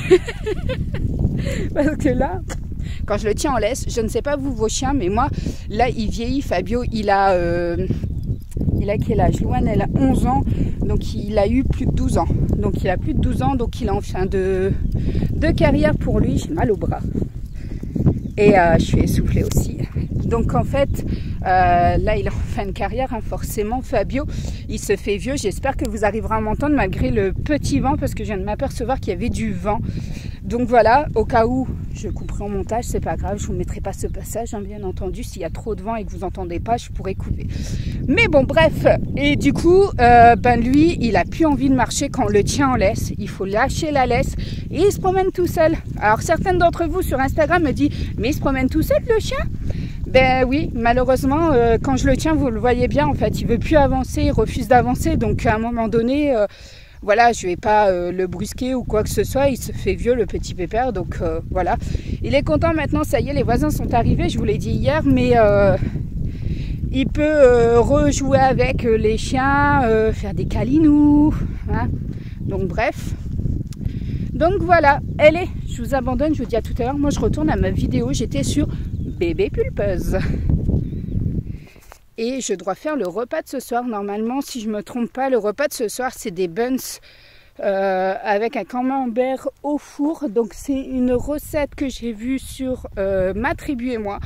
Parce que là, quand je le tiens en laisse, je ne sais pas vous vos chiens, mais moi, là il vieillit. Fabio, il a quel âge? Louane, elle a 11 ans, donc il a eu plus de 12 ans. Donc il a plus de 12 ans, donc il est en fin de carrière pour lui. J'ai mal au bras. Et je suis essoufflée aussi. Donc en fait, là il est en fin de carrière, hein, forcément. Fabio, il se fait vieux. J'espère que vous arriverez à m'entendre malgré le petit vent, parce que je viens de m'apercevoir qu'il y avait du vent. Donc voilà, au cas où je couperai en montage, c'est pas grave, je vous mettrai pas ce passage, hein, bien entendu. S'il y a trop de vent et que vous entendez pas, je pourrais couper. Mais bon, bref. Et du coup, lui, il a plus envie de marcher quand on le tient en laisse. Il faut lâcher la laisse et il se promène tout seul. Alors certaines d'entre vous sur Instagram me disent, mais il se promène tout seul le chien? Ben oui, malheureusement, quand je le tiens, vous le voyez bien, en fait, il veut plus avancer, il refuse d'avancer. Donc à un moment donné, voilà, je vais pas le brusquer ou quoi que ce soit. Il se fait vieux, le petit Pépère, donc voilà. Il est content maintenant, ça y est, les voisins sont arrivés, je vous l'ai dit hier, mais il peut rejouer avec les chiens, faire des câlinous, hein. Donc bref. Donc voilà, allez, je vous abandonne, je vous dis à tout à l'heure. Moi je retourne à ma vidéo, j'étais sur Bébé Pulpeuse. Et je dois faire le repas de ce soir. Normalement, si je ne me trompe pas, le repas de ce soir, c'est des buns avec un camembert au four. Donc c'est une recette que j'ai vue sur ma tribu et moi.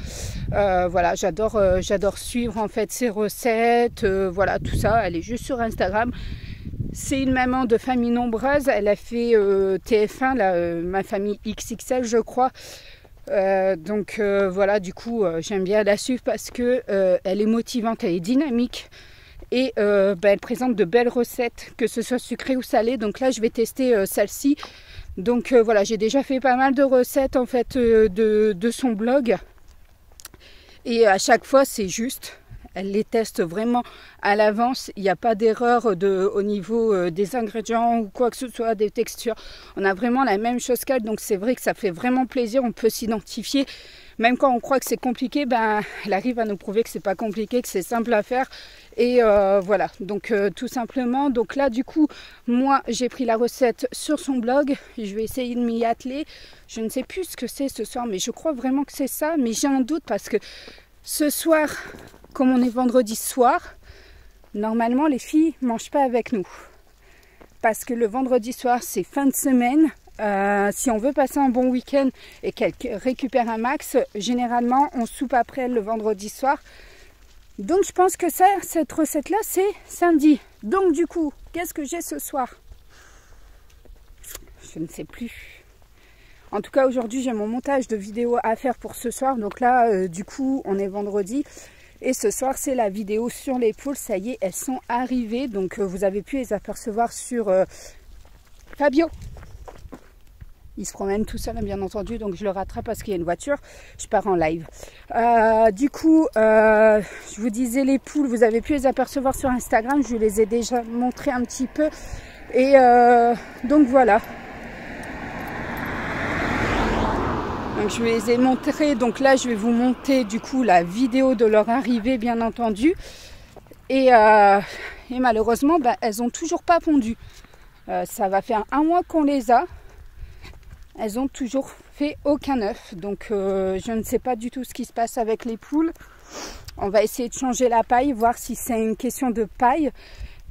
Voilà, j'adore suivre en fait ces recettes. Voilà, tout ça, elle est juste sur Instagram. C'est une maman de famille nombreuse. Elle a fait TF1, là, ma famille XXL, je crois. Donc voilà, du coup j'aime bien la suivre parce que elle est motivante, elle est dynamique et elle présente de belles recettes, que ce soit sucré ou salé. Donc là je vais tester celle-ci. Donc voilà, j'ai déjà fait pas mal de recettes en fait de son blog, et à chaque fois c'est juste. Elle les teste vraiment à l'avance. Il n'y a pas d'erreur au niveau des ingrédients ou quoi que ce soit, des textures. On a vraiment la même chose qu'elle. Donc c'est vrai que ça fait vraiment plaisir. On peut s'identifier. Même quand on croit que c'est compliqué, elle arrive à nous prouver que c'est pas compliqué, que c'est simple à faire. Et voilà. Donc tout simplement. Donc là du coup, moi j'ai pris la recette sur son blog. Je vais essayer de m'y atteler. Je ne sais plus ce que c'est ce soir, mais je crois vraiment que c'est ça. Mais j'ai un doute parce que ce soir, comme on est vendredi soir, normalement les filles mangent pas avec nous. Parce que le vendredi soir, c'est fin de semaine. Si on veut passer un bon week-end et qu'elle récupère un max, généralement on soupe après elle le vendredi soir. Donc je pense que cette recette-là, c'est samedi. Donc du coup, qu'est-ce que j'ai ce soir? Je ne sais plus. En tout cas, aujourd'hui, j'ai mon montage de vidéo à faire pour ce soir. Donc là, du coup, on est vendredi. Et ce soir, c'est la vidéo sur les poules. Ça y est, elles sont arrivées. Donc, vous avez pu les apercevoir sur Fabio. Il se promène tout seul, bien entendu. Donc, je le rattrape parce qu'il y a une voiture. Je pars en live. Du coup, je vous disais les poules. Vous avez pu les apercevoir sur Instagram. Je vous les ai déjà montrées un petit peu. Et donc, voilà. Donc je les ai montrés, donc là je vais vous montrer du coup la vidéo de leur arrivée bien entendu. Et malheureusement elles n'ont toujours pas pondu. Ça va faire un mois qu'on les a. Elles n'ont toujours fait aucun œuf. Donc je ne sais pas du tout ce qui se passe avec les poules. On va essayer de changer la paille, voir si c'est une question de paille.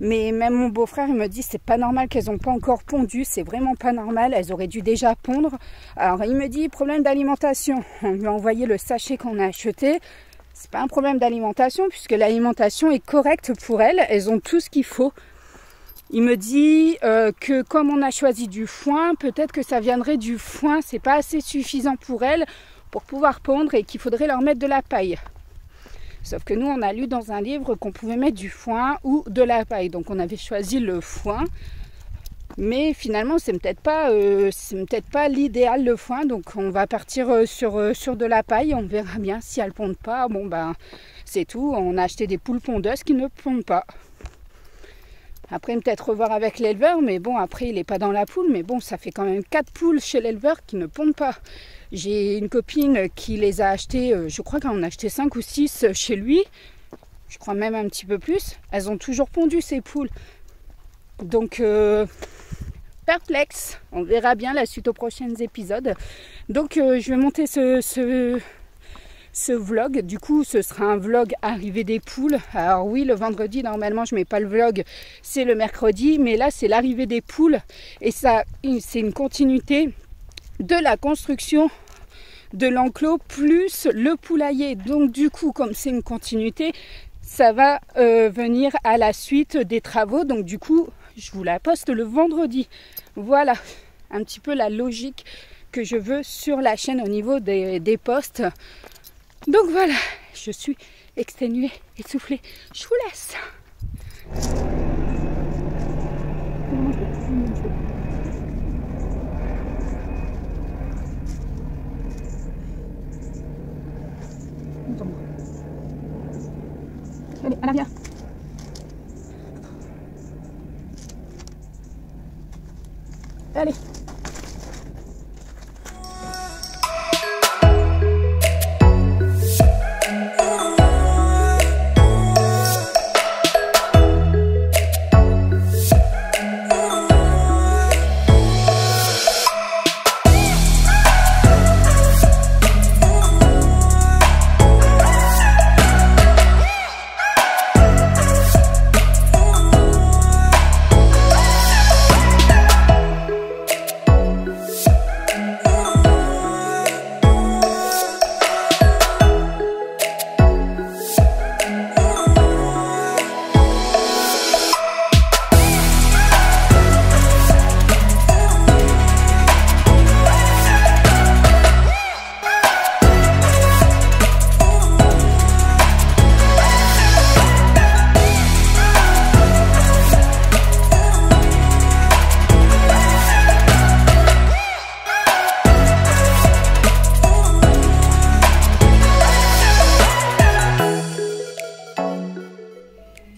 Mais même mon beau-frère, il me dit c'est pas normal qu'elles n'ont pas encore pondu, c'est vraiment pas normal, elles auraient dû déjà pondre. Alors il me dit problème d'alimentation, on lui a envoyé le sachet qu'on a acheté. C'est pas un problème d'alimentation puisque l'alimentation est correcte pour elles, elles ont tout ce qu'il faut. Il me dit que comme on a choisi du foin, peut-être que ça viendrait du foin, c'est pas assez suffisant pour elles pour pouvoir pondre et qu'il faudrait leur mettre de la paille. Sauf que nous, on a lu dans un livre qu'on pouvait mettre du foin ou de la paille. Donc, on avait choisi le foin. Mais finalement, c'est peut-être pas l'idéal, le foin. Donc, on va partir sur de la paille. On verra bien si elles ne pondent pas. Bon, ben, c'est tout. On a acheté des poules pondeuses qui ne pondent pas. Après, peut-être revoir avec l'éleveur. Mais bon, après, il n'est pas dans la poule. Mais bon, ça fait quand même 4 poules chez l'éleveur qui ne pondent pas. J'ai une copine qui les a achetées, je crois qu'elle en a acheté 5 ou 6 chez lui. Je crois même un petit peu plus. Elles ont toujours pondu ces poules. Donc, perplexe. On verra bien la suite aux prochains épisodes. Donc, je vais monter ce vlog. Du coup, ce sera un vlog arrivée des poules. Alors oui, le vendredi, normalement, je ne mets pas le vlog. C'est le mercredi. Mais là, c'est l'arrivée des poules. Et ça, c'est une continuité de la construction de l'enclos plus le poulailler. Donc du coup, comme c'est une continuité, ça va venir à la suite des travaux. Donc du coup, je vous la poste le vendredi. Voilà un petit peu la logique que je veux sur la chaîne au niveau des posts. Donc voilà, je suis exténuée, essoufflée. Je vous laisse. Allez, à l'arrière. Allez.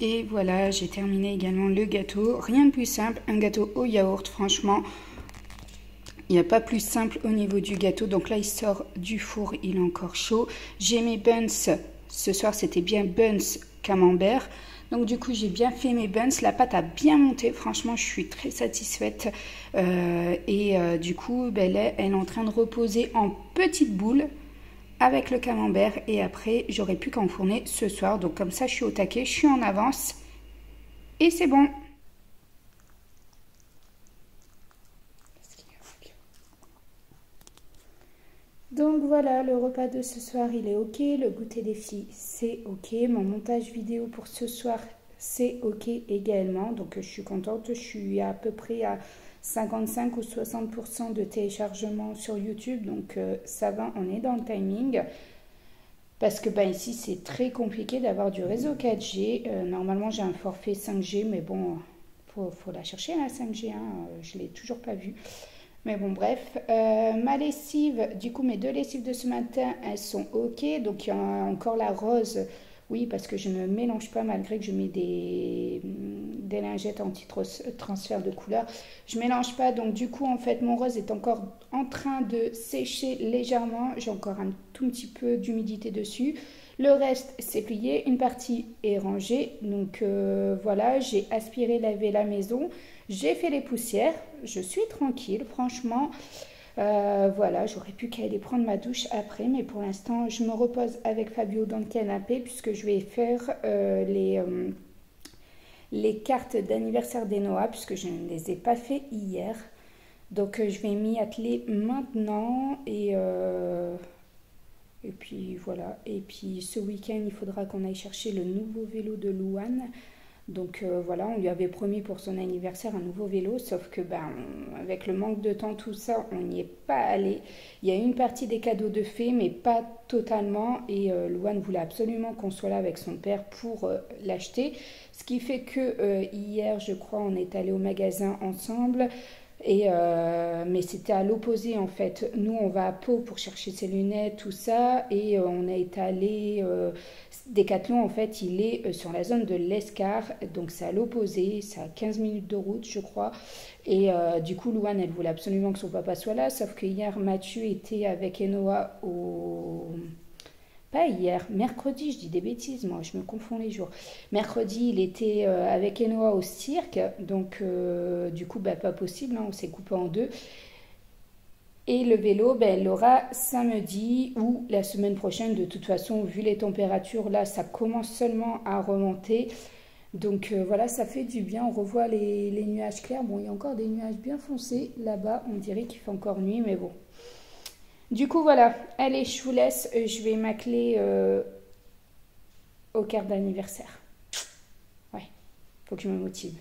Et voilà, j'ai terminé également le gâteau. Rien de plus simple, un gâteau au yaourt, franchement. Il n'y a pas plus simple au niveau du gâteau. Donc là, il sort du four, il est encore chaud. J'ai mes buns. Ce soir, c'était bien buns camembert. Donc du coup, j'ai bien fait mes buns. La pâte a bien monté. Franchement, je suis très satisfaite. Du coup, ben là, elle est en train de reposer en petites boules avec le camembert. Et après, j'aurai plus qu'à enfourner ce soir. Donc comme ça, je suis au taquet, je suis en avance. Et c'est bon. Donc voilà, le repas de ce soir, il est ok. Le goûter des filles, c'est ok. Mon montage vidéo pour ce soir, c'est ok également. Donc je suis contente. Je suis à peu près à 55 ou 60% de téléchargement sur YouTube. Donc ça va, on est dans le timing. Parce que ici, c'est très compliqué d'avoir du réseau 4G. Normalement, j'ai un forfait 5G. Mais bon, faut la chercher, la 5G. Hein. Je ne l'ai toujours pas vue. Mais bon, bref, ma lessive, du coup, mes 2 lessives de ce matin, elles sont ok. Donc, il y a encore la rose. Oui, parce que je ne mélange pas, malgré que je mets des lingettes anti-transfert de couleur. Je ne mélange pas. Donc, du coup, en fait, mon rose est encore en train de sécher légèrement. J'ai encore un tout petit peu d'humidité dessus. Le reste, c'est plié. Une partie est rangée. Donc, voilà, j'ai aspiré, lavé la maison. J'ai fait les poussières, je suis tranquille, franchement, voilà, j'aurais pu qu'à aller prendre ma douche après, mais pour l'instant, je me repose avec Fabio dans le canapé, puisque je vais faire les cartes d'anniversaire d'Enoa, puisque je ne les ai pas fait hier, donc je vais m'y atteler maintenant, et puis voilà, et puis ce week-end, il faudra qu'on aille chercher le nouveau vélo de Louane. Donc voilà, on lui avait promis pour son anniversaire un nouveau vélo, sauf que avec le manque de temps, tout ça, on n'y est pas allé. Il y a une partie des cadeaux de fée, mais pas totalement. Et Louane voulait absolument qu'on soit là avec son père pour l'acheter. Ce qui fait que hier, je crois, on est allé au magasin ensemble. Mais c'était à l'opposé en fait. Nous on va à Pau pour chercher ses lunettes, tout ça, et on a été allé Decathlon en fait, il est sur la zone de l'Escar, donc c'est à l'opposé, c'est à 15 minutes de route je crois, et du coup Louane elle voulait absolument que son papa soit là, sauf que hier Mathieu était avec Enoa pas hier, mercredi, je dis des bêtises, moi, je me confonds les jours. Mercredi, il était avec Enoa au cirque, donc du coup, pas possible, hein, on s'est coupé en deux. Et le vélo, elle l'aura samedi ou la semaine prochaine. De toute façon, vu les températures, là, ça commence seulement à remonter. Donc voilà, ça fait du bien, on revoit les nuages clairs. Bon, il y a encore des nuages bien foncés là-bas, on dirait qu'il fait encore nuit, mais bon. Du coup, voilà. Allez, je vous laisse. Je vais m'atteler aux cartes d'anniversaire. Ouais, faut que je me motive.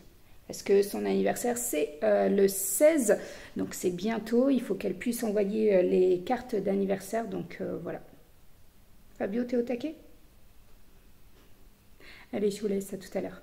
Parce que son anniversaire, c'est le 16. Donc, c'est bientôt. Il faut qu'elle puisse envoyer les cartes d'anniversaire. Donc, voilà. Fabio, t'es au taquet? Allez, je vous laisse. À tout à l'heure.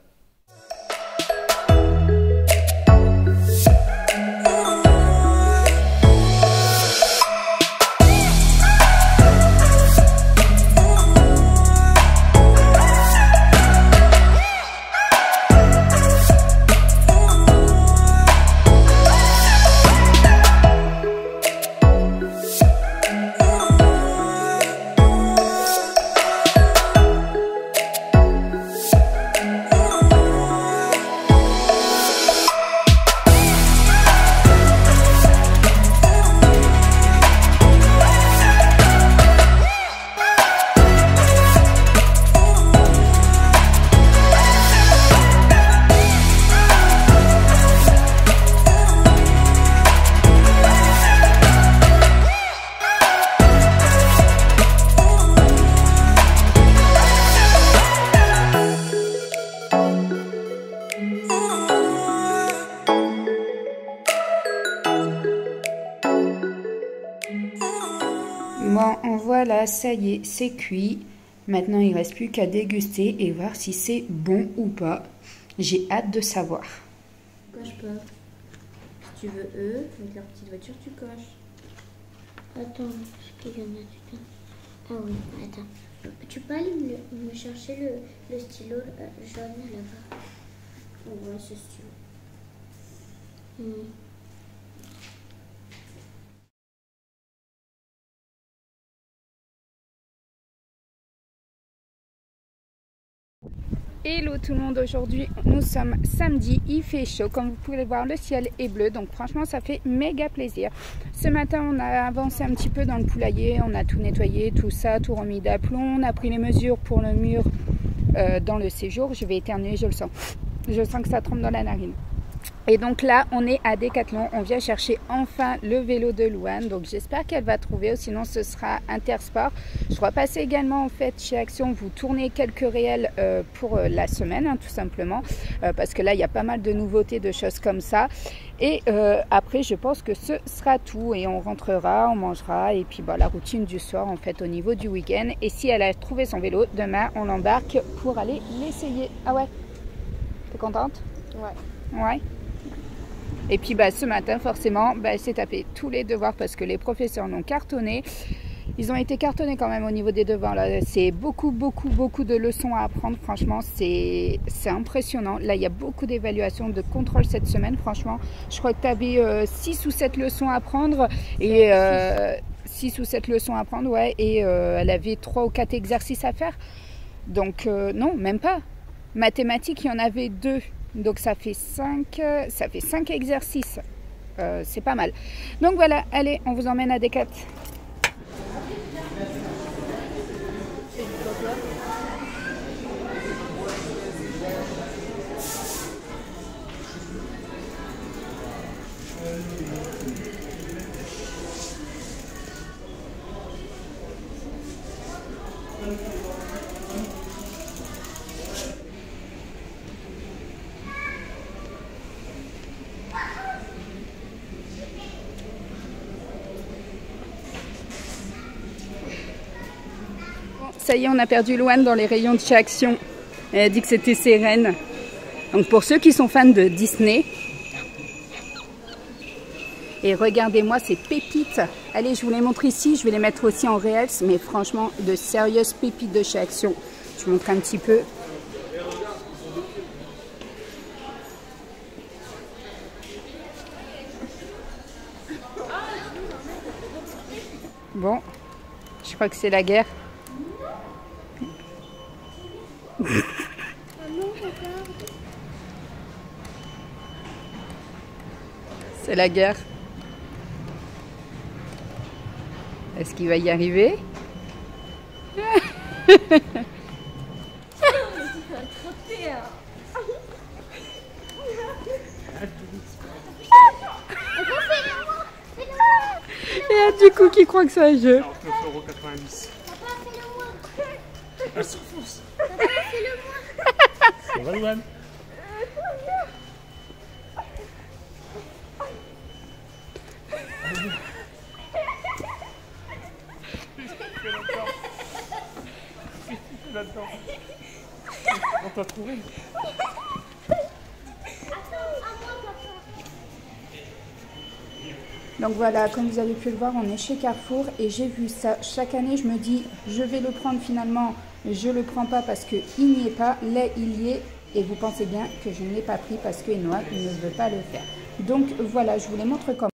Bon, voilà, ça y est, c'est cuit. Maintenant, il ne reste plus qu'à déguster et voir si c'est bon ou pas. J'ai hâte de savoir. Coche pas. Si tu veux eux, avec leur petite voiture, tu coches. Attends, est-ce qu'il y en a du temps? Ah oui, attends. Tu peux aller me chercher le stylo jaune là-bas? On voit ce stylo. Hello tout le monde, aujourd'hui nous sommes samedi, il fait chaud, comme vous pouvez le voir le ciel est bleu, donc franchement ça fait méga plaisir. Ce matin on a avancé un petit peu dans le poulailler, on a tout nettoyé, tout ça, tout remis d'aplomb, on a pris les mesures pour le mur dans le séjour, je vais éternuer, je le sens. Je sens que ça trempe dans la narine. Et donc là, on est à Decathlon. On vient chercher enfin le vélo de Louane. Donc j'espère qu'elle va trouver. Sinon, ce sera Intersport. Je dois passer également en fait chez Action. Vous tournez quelques réels pour la semaine, hein, tout simplement. Parce que là, il y a pas mal de nouveautés, de choses comme ça. Et après, je pense que ce sera tout. Et on rentrera, on mangera. Et puis, bah, la routine du soir, en fait, au niveau du week-end. Et si elle a trouvé son vélo, demain, on l'embarque pour aller l'essayer. Ah ouais? T'es contente? Ouais. Ouais. Et puis bah, ce matin, forcément, bah, elle s'est tapé tous les devoirs parce que les professeurs l'ont cartonné. Ils ont été cartonnés quand même au niveau des devoirs. C'est beaucoup de leçons à apprendre. Franchement, c'est impressionnant. Là, il y a beaucoup d'évaluations, de contrôle cette semaine. Franchement, je crois que tu avais 6 ou 7 leçons à prendre. Et 6 ou 7 leçons à prendre, ouais. Et elle avait 3 ou 4 exercices à faire. Donc, non, même pas. Mathématiques, il y en avait 2. Donc ça fait 5 exercices, c'est pas mal. Donc voilà, allez, on vous emmène à Decat. Ça y est, on a perdu Louane dans les rayons de chez Action. Elle a dit que c'était ses reines. Donc pour ceux qui sont fans de Disney, et regardez-moi ces pépites. Allez, je vous les montre ici, je vais les mettre aussi en réel, mais franchement, de sérieuses pépites de chez Action. Je vous montre un petit peu. Bon, je crois que c'est la guerre. C'est la guerre. Est-ce qu'il va y arriver? Et du coup, qui croit que c'est un jeu? 49,90 €. Ah, souffle. Ça va, Louane? On t'a trouvé. Donc voilà, comme vous avez pu le voir, on est chez Carrefour et j'ai vu ça. Chaque année, je me dis, je vais le prendre finalement. Je ne le prends pas parce qu'il n'y est pas. Là, il y est. Et vous pensez bien que je ne l'ai pas pris parce que Enoa ne veut pas le faire. Donc voilà, je vous les montre comment.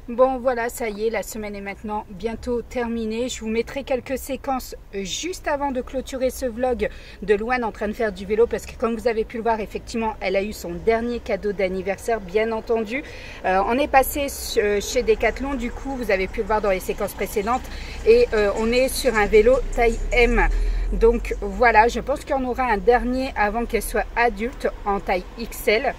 Bon voilà, ça y est, la semaine est maintenant bientôt terminée. Je vous mettrai quelques séquences juste avant de clôturer ce vlog de Louane en train de faire du vélo parce que comme vous avez pu le voir, effectivement, elle a eu son dernier cadeau d'anniversaire, bien entendu. On est passé chez Decathlon, du coup, vous avez pu le voir dans les séquences précédentes et on est sur un vélo taille M. Donc voilà, je pense qu'il y en aura un dernier avant qu'elle soit adulte en taille XL.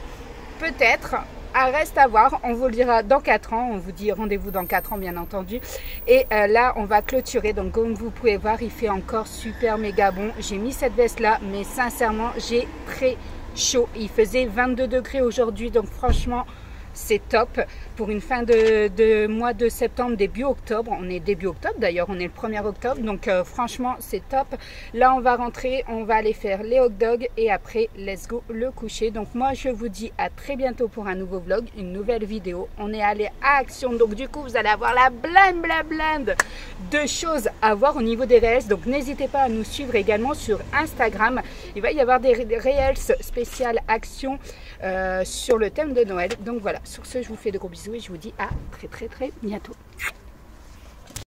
Peut-être. Reste à voir, on vous le dira dans 4 ans, on vous dit rendez-vous dans 4 ans bien entendu. Et là on va clôturer, donc comme vous pouvez voir il fait encore super méga bon. J'ai mis cette veste là mais sincèrement j'ai très chaud, il faisait 22 degrés aujourd'hui donc franchement c'est top pour une fin de mois de septembre, début octobre. On est début octobre d'ailleurs, on est le 1er octobre, donc franchement c'est top. Là on va rentrer, on va aller faire les hot dogs et après let's go le coucher. Donc moi je vous dis à très bientôt pour un nouveau vlog, une nouvelle vidéo. On est allé à Action, donc du coup vous allez avoir la blinde de choses à voir au niveau des Reels. Donc n'hésitez pas à nous suivre également sur Instagram. Il va y avoir des Reels spéciales Action sur le thème de Noël. Donc voilà, sur ce je vous fais de gros bisous et je vous dis à très bientôt.